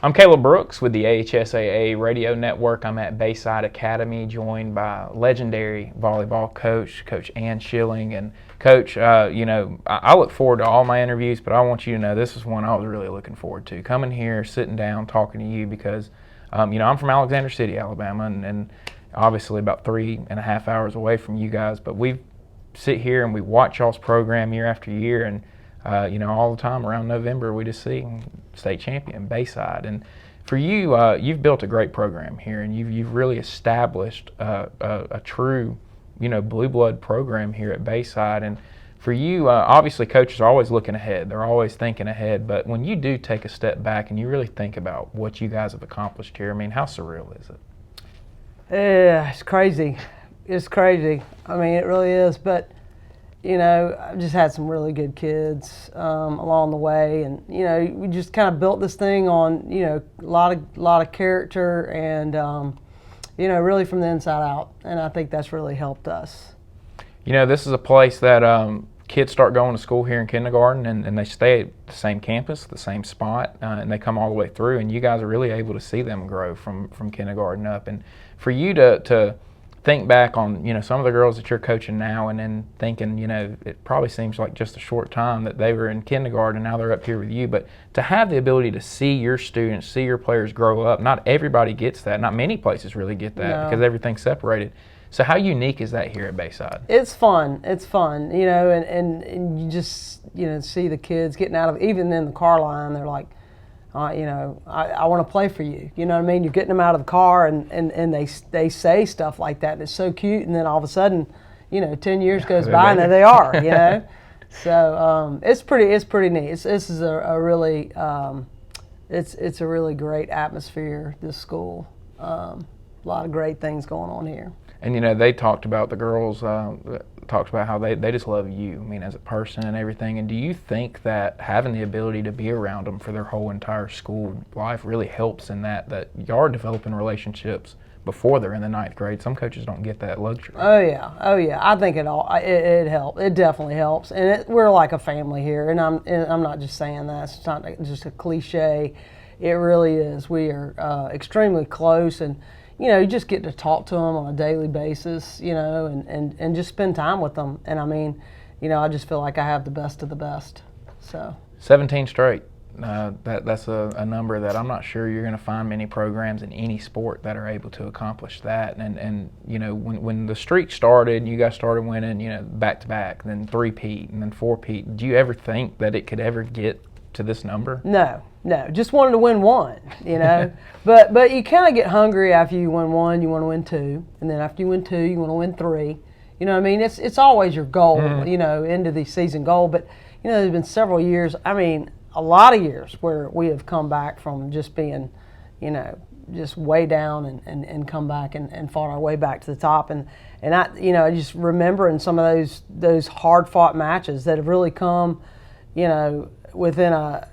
I'm Caleb Brooks with the AHSAA Radio Network. I'm at Bayside Academy, joined by legendary volleyball coach, Coach Ann Schilling. And Coach, I look forward to all my interviews, but I want you to know this is one I was really looking forward to. Coming here, sitting down, talking to you because, I'm from Alexander City, Alabama, and obviously about 3.5 hours away from you guys. But we sit here and we watch y'all's program year after year, and all the time around November, we just see state champion Bayside. And for you, you've built a great program here, and you've really established a true, blue blood program here at Bayside. And for you, obviously, coaches are always looking ahead. They're always thinking ahead. But when you do take a step back and you really think about what you guys have accomplished here, how surreal is it? Yeah, it's crazy. It's crazy. it really is. But I've just had some really good kids along the way, and we just kind of built this thing on a lot of character and really from the inside out, and I think that's really helped us. This is a place that kids start going to school here in kindergarten, and they stay at the same campus, the same spot, and they come all the way through, and you guys are really able to see them grow from kindergarten up. And for you to think back on some of the girls that you're coaching now, and then thinking it probably seems like just a short time that they were in kindergarten and now they're up here with you, but to have the ability to see your students, see your players grow up, not everybody gets that. Not many places really get that. No. Because everything's separated. So how unique is that here at Bayside? It's fun, and you just see the kids getting out of, even in the car line, they're like, I want to play for you. You know what I mean? You're getting them out of the car, and they say stuff like that, and it's so cute. And then all of a sudden, 10 years goes by, and there they are. So it's pretty neat. This is a really it's a really great atmosphere. This school, a lot of great things going on here. And they talked about, the girls talked about how they just love you, as a person and everything. And do you think that having the ability to be around them for their whole entire school life really helps in that you are developing relationships before they're in the 9th grade? Some coaches don't get that luxury. Oh yeah. I think it helps. It definitely helps. And we're like a family here, and I'm not just saying that. It's not just a cliche. It really is. We are extremely close, and you just get to talk to them on a daily basis, and just spend time with them. And I just feel like I have the best of the best. So 17 straight. That's a number that I'm not sure you're going to find many programs in any sport that are able to accomplish that. And when the streak started, you guys started winning, back to back, then 3-peat, and then 4-peat. Do you ever think that it could ever get to this number? No, just wanted to win one, but you kind of get hungry after you win one, you want to win two, and then after you win two, you want to win three. It's always your goal, end of the season goal. But there's been several years, a lot of years where we have come back from just being, just way down and come back and fought our way back to the top. And I just remembering some of those hard fought matches that have really come, within a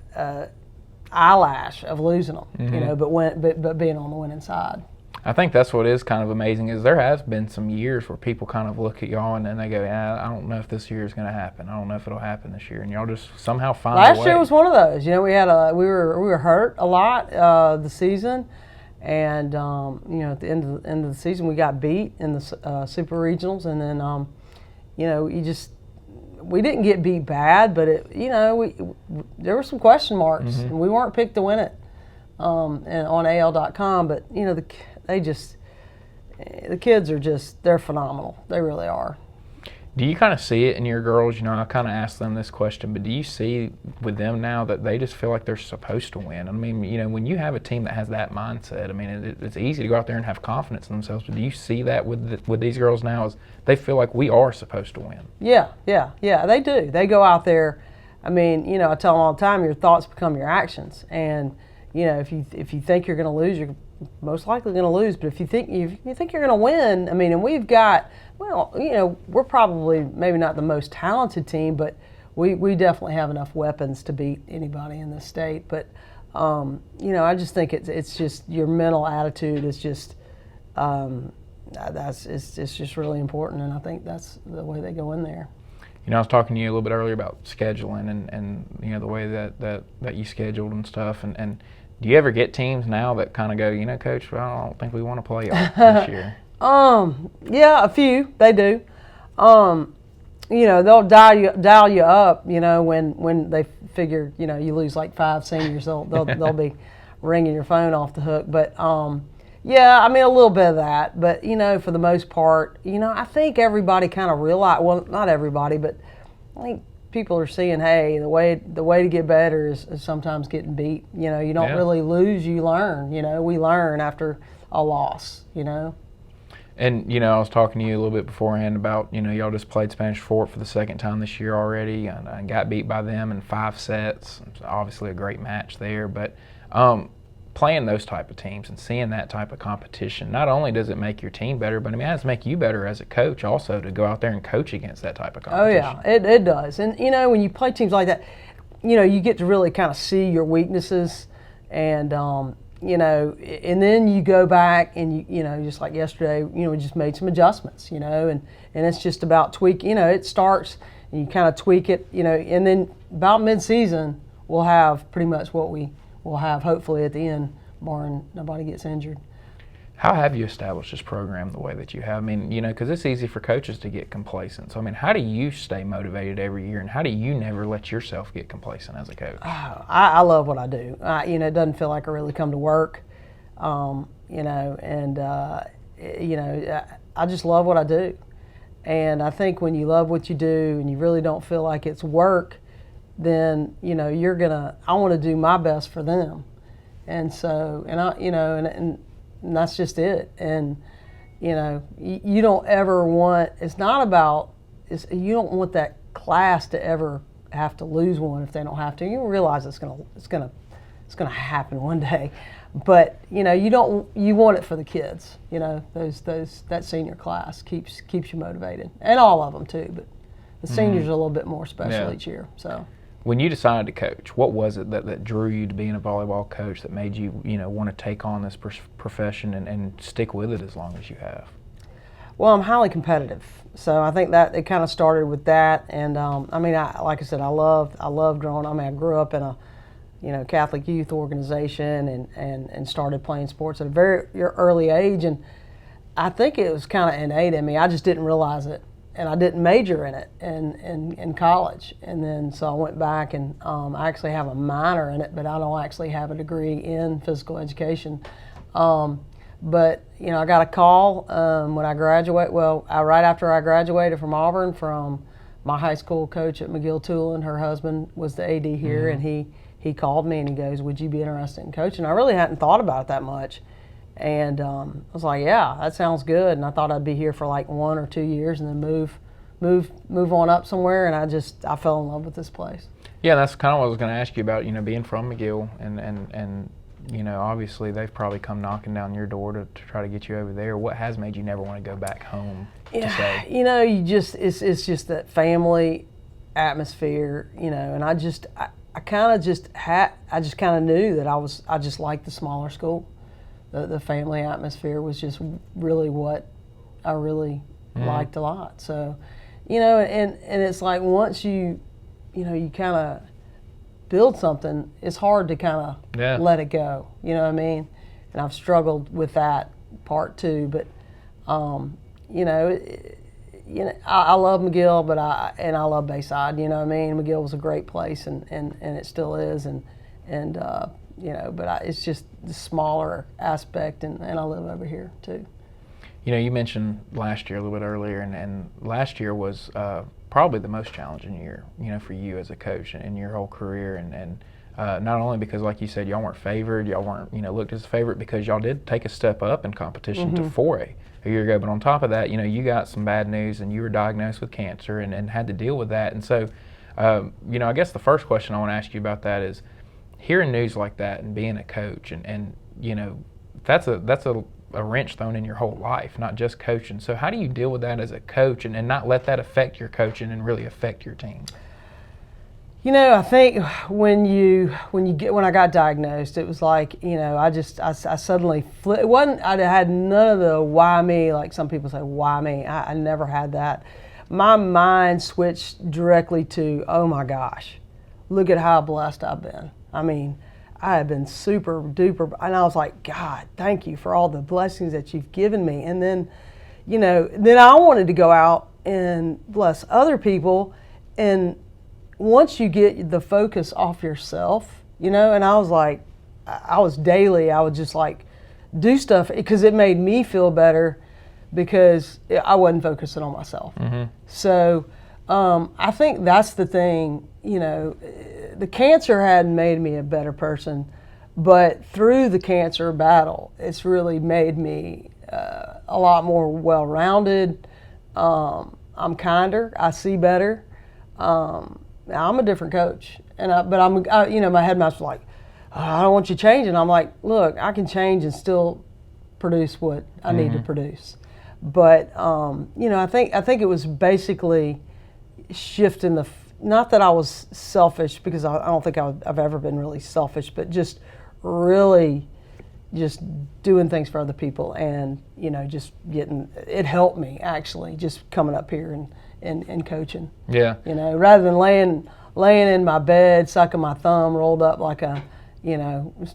eyelash of losing them, mm-hmm. but being on the winning side. I think that's what is kind of amazing, is there has been some years where people kind of look at y'all and then they go, I don't know if this year is going to happen. I don't know if it'll happen this year, and y'all just somehow find a way. Last year was one of those. We were hurt a lot the season, and at the end of the season we got beat in the super regionals, and then we didn't get beat bad, but there were some question marks, mm-hmm. and we weren't picked to win it on AL.com. But the kids are they're phenomenal. They really are. Do you kind of see it in your girls? I kind of asked them this question, but do you see with them now that they just feel like they're supposed to win? When you have a team that has that mindset, it's easy to go out there and have confidence in themselves, but do you see that with these girls now, is they feel like we are supposed to win? Yeah, they do. They go out there, I tell them all the time, your thoughts become your actions. And, if you think you're going to lose, you're most likely going to lose. But if you think you're going to win, and we've got, we're probably maybe not the most talented team, but we definitely have enough weapons to beat anybody in this state. But I just think it's just your mental attitude is just it's just really important, and I think that's the way they go in there. I was talking to you a little bit earlier about scheduling and the way that you scheduled and stuff, and Do you ever get teams now that kind of go, Coach, well, I don't think we want to play y'all this year? Yeah, a few, they do. They'll dial you up, when they figure, you lose like 5 seniors, they'll be ringing your phone off the hook. But, yeah, I mean, a little bit of that. But, for the most part, I think everybody kind of realize, well, not everybody, but I think people are seeing, hey, the way to get better is sometimes getting beat. You don't really lose, you learn. We learn after a loss, And, I was talking to you a little bit beforehand about, y'all just played Spanish Fort for the second time this year already and got beat by them in 5 sets. Obviously a great match there. But playing those type of teams and seeing that type of competition, not only does it make your team better, but, it has to make you better as a coach also to go out there and coach against that type of competition. Oh, yeah, it does. And, when you play teams like that, you get to really kind of see your weaknesses and, and then you go back and just like yesterday, we just made some adjustments, and it's just about tweaking. It starts and you kind of tweak it, and then about mid-season we'll have pretty much what we will have hopefully at the end, barring nobody gets injured. How have you established this program the way that you have? I mean, because it's easy for coaches to get complacent. So, how do you stay motivated every year, and how do you never let yourself get complacent as a coach? I love what I do. It doesn't feel like I really come to work, I just love what I do. And I think when you love what you do and you really don't feel like it's work, then, I want to do my best for them. And so, and that's just it. And, you don't ever want, you don't want that class to ever have to lose one if they don't have to. You realize it's gonna happen one day. But, you want it for the kids, that senior class keeps you motivated. And all of them too, but the seniors are a little bit more special each year, so. When you decided to coach, what was it that drew you to being a volleyball coach that made you, want to take on this profession and stick with it as long as you have? Well, I'm highly competitive, so I think that it kind of started with that. And like I said, I loved growing up. I grew up in a Catholic youth organization and started playing sports at a very early age, and I think it was kind of innate in me. I just didn't realize it. And I didn't major in it in college. And then so I went back and I actually have a minor in it, but I don't actually have a degree in physical education. But, I got a call when I graduated. Well, right after I graduated from Auburn from my high school coach at McGill. Her husband was the AD here, and he called me and he goes, "Would you be interested in coaching?" I really hadn't thought about it that much. And I was like, yeah, that sounds good. And I thought I'd be here for like 1 or 2 years and then move on up somewhere. And I fell in love with this place. Yeah, that's kind of what I was going to ask you about, being from McGill and obviously they've probably come knocking down your door to try to get you over there. What has made you never want to go back home to stay? It's just that family atmosphere, and I just kind of knew that I just liked the smaller school. The family atmosphere was just really what I really liked a lot. So, and it's like once you kind of build something, it's hard to kind of let it go. You know what I mean? And I've struggled with that part too. But, I love McGill, but I love Bayside. You know what I mean? McGill was a great place, and it still is, but it's just the smaller aspect, and I live over here too. You mentioned last year a little bit earlier, and last year was probably the most challenging year, for you as a coach in your whole career, and not only because, like you said, y'all weren't favored, y'all weren't, looked as a favorite because y'all did take a step up in competition to 4A a year ago, but on top of that, you got some bad news and you were diagnosed with cancer and had to deal with that. And so, I guess the first question I want to ask you about that is, hearing news like that and being a coach and that's a wrench thrown in your whole life, not just coaching. So how do you deal with that as a coach and not let that affect your coaching and really affect your team? I think when I got diagnosed, it was like, I suddenly flipped. It wasn't, I had none of the why me, like some people say, why me? I never had that. My mind switched directly to, oh my gosh, look at how blessed I've been. I mean, I had been super duper, and I was like, God, thank you for all the blessings that you've given me. And then, then I wanted to go out and bless other people. And once you get the focus off yourself, and I was like, I would just like do stuff because it made me feel better because I wasn't focusing on myself. Mm-hmm. So I think that's the thing, the cancer hadn't made me a better person, but through the cancer battle, it's really made me a lot more well-rounded. I'm kinder. I see better. I'm a different coach, my headmaster's like, oh, I don't want you changing. I'm like, look, I can change and still produce what I need to produce. But I think it was basically shifting not that I was selfish, because I don't think I've ever been really selfish, but just really just doing things for other people, and just it helped me actually just coming up here and coaching. Yeah. Rather than laying in my bed sucking my thumb rolled up like a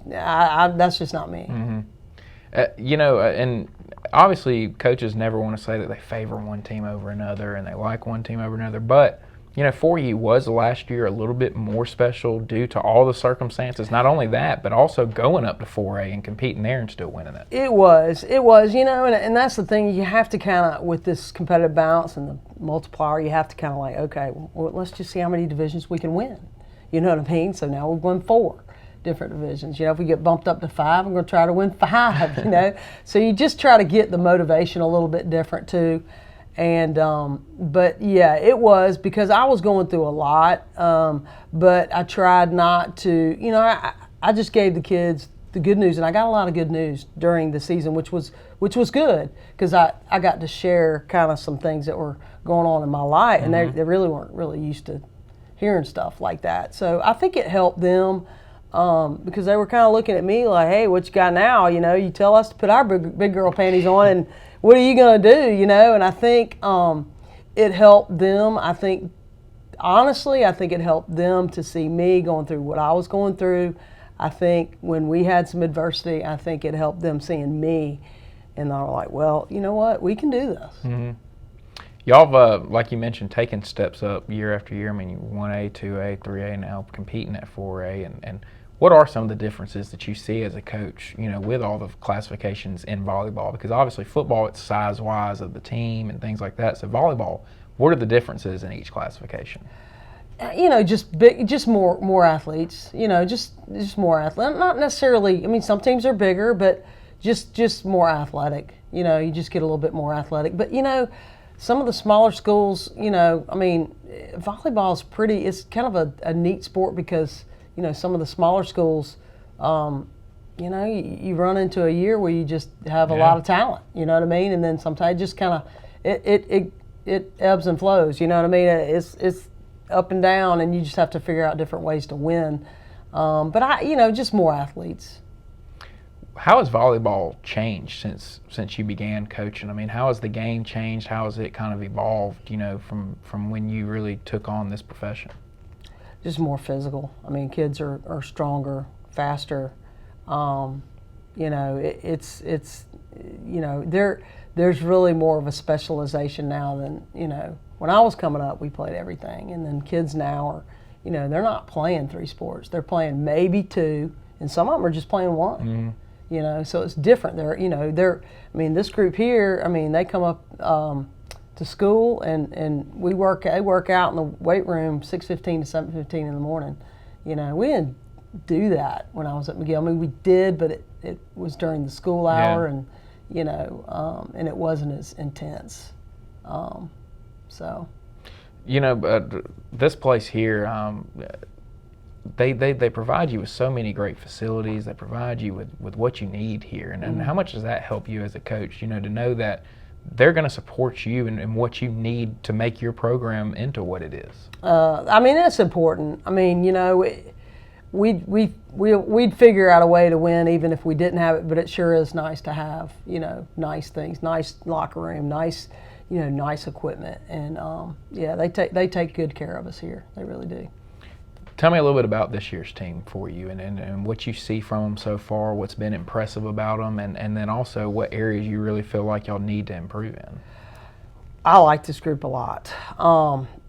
that's just not me. Mm-hmm. And obviously coaches never want to say that they favor one team over another and they like one team over another, but for you, was last year a little bit more special due to all the circumstances? Not only that, but also going up to 4A and competing there and still winning it. It was, and that's the thing. You have to kind of, with this competitive balance and the multiplier, you have to kind of like, okay, well, let's just see how many divisions we can win. You know what I mean? So now we've won 4 different divisions. If we get bumped up to 5, I'm going to try to win 5, So you just try to get the motivation a little bit different too. And but yeah, it was because I was going through a lot, but I tried not to, I just gave the kids the good news, and I got a lot of good news during the season, which was good, because I got to share kind of some things that were going on in my life, and they really weren't really used to hearing stuff like that. So I think it helped them, because they were kind of looking at me like, hey, what you got now? You tell us to put our big girl panties on, and what are you going to do, And I think it helped them. Honestly, I think it helped them to see me going through what I was going through. I think when we had some adversity, I think it helped them seeing me. And they were like, well, you know what? We can do this. Mm-hmm. Y'all have, like you mentioned, taken steps up year after year. I mean, 1A, 2A, 3A, now competing at 4A. And what are some of the differences that you see as a coach, with all the classifications in volleyball? Because obviously football, it's size-wise of the team and things like that. So volleyball, what are the differences in each classification? Just more athletes. Just more athletes. Not necessarily. I mean, some teams are bigger, but just more athletic. You just get a little bit more athletic. But some of the smaller schools, volleyball is it's kind of a neat sport because. Some of the smaller schools, you run into a year where you just have a lot of talent, you know what I mean? And then sometimes just kind of, it ebbs and flows, you know what I mean? It's up and down, and you just have to figure out different ways to win. But just more athletes. How has volleyball changed since you began coaching? I mean, how has the game changed? How has it kind of evolved, from when you really took on this profession? Just more physical. I mean, kids are stronger, faster. There's really more of a specialization now than, when I was coming up, we played everything. And then kids now are, they're not playing 3 sports. They're playing maybe 2, and some of them are just playing 1. Mm-hmm. So it's different. This group here, they come up to school and they work out in the weight room 6:15 to 7:15 in the morning. We didn't do that when I was at McGill. We did, but it was during the school hour, and and it wasn't as intense. This place here, they provide you with so many great facilities. They provide you with what you need here, and how much does that help you as a coach? To know that they're going to support you in what you need to make your program into what it is. It's important. We'd figure out a way to win even if we didn't have it, but it sure is nice to have, nice things, nice locker room, nice equipment, and they take good care of us here. They really do. Tell me a little bit about this year's team for you and what you see from them so far, what's been impressive about them, and then also what areas you really feel like y'all need to improve in. I like this group a lot.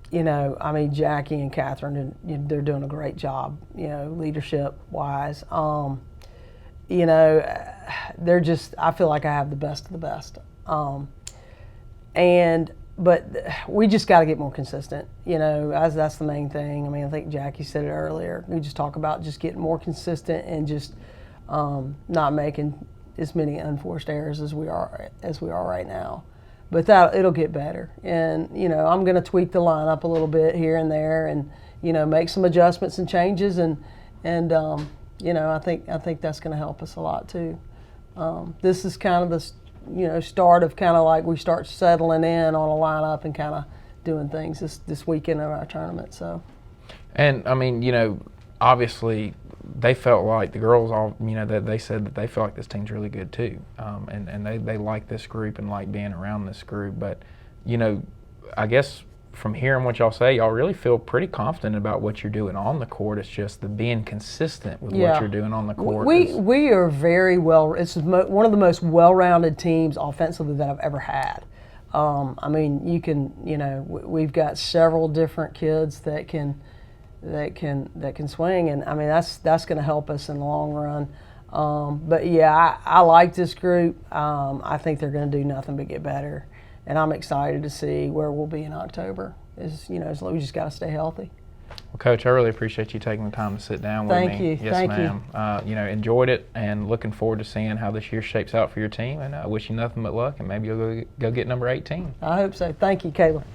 You know, I mean, Jackie and Catherine, they're doing a great job, you know, leadership-wise. You know, they're just, I feel like I have the best of the best. But we just got to get more consistent, you know, that's the main thing. I mean, I think Jackie said it earlier. We just talk about just getting more consistent and just not making as many unforced errors as we are right now. But it'll get better. And, you know, I'm going to tweak the lineup a little bit here and there and, you know, make some adjustments and changes. And you know, I think that's going to help us a lot too. This is kind of the, you know, start of kind of like we start settling in on a lineup and kind of doing things this weekend of our tournament. So. And, I mean, you know, obviously they felt like the girls all, you know, that they said that they feel like this team's really good too, and they like this group and like being around this group. But, you know, I guess from hearing what y'all say, y'all really feel pretty confident about what you're doing on the court. It's just the being consistent with what you're doing on the court. We are very well. It's one of the most well-rounded teams offensively that I've ever had. I mean, you know, we've got several different kids that can swing, and I mean that's going to help us in the long run. But yeah, I like this group. I think they're going to do nothing but get better, and I'm excited to see where we'll be in October. You know, we just got to stay healthy. Well, Coach, I really appreciate you taking the time to sit down with me. Thank you. Yes, Thank ma'am. You know, enjoyed it, and looking forward to seeing how this year shapes out for your team. And I wish you nothing but luck, and maybe you'll go get number 18. I hope so. Thank you, Caleb.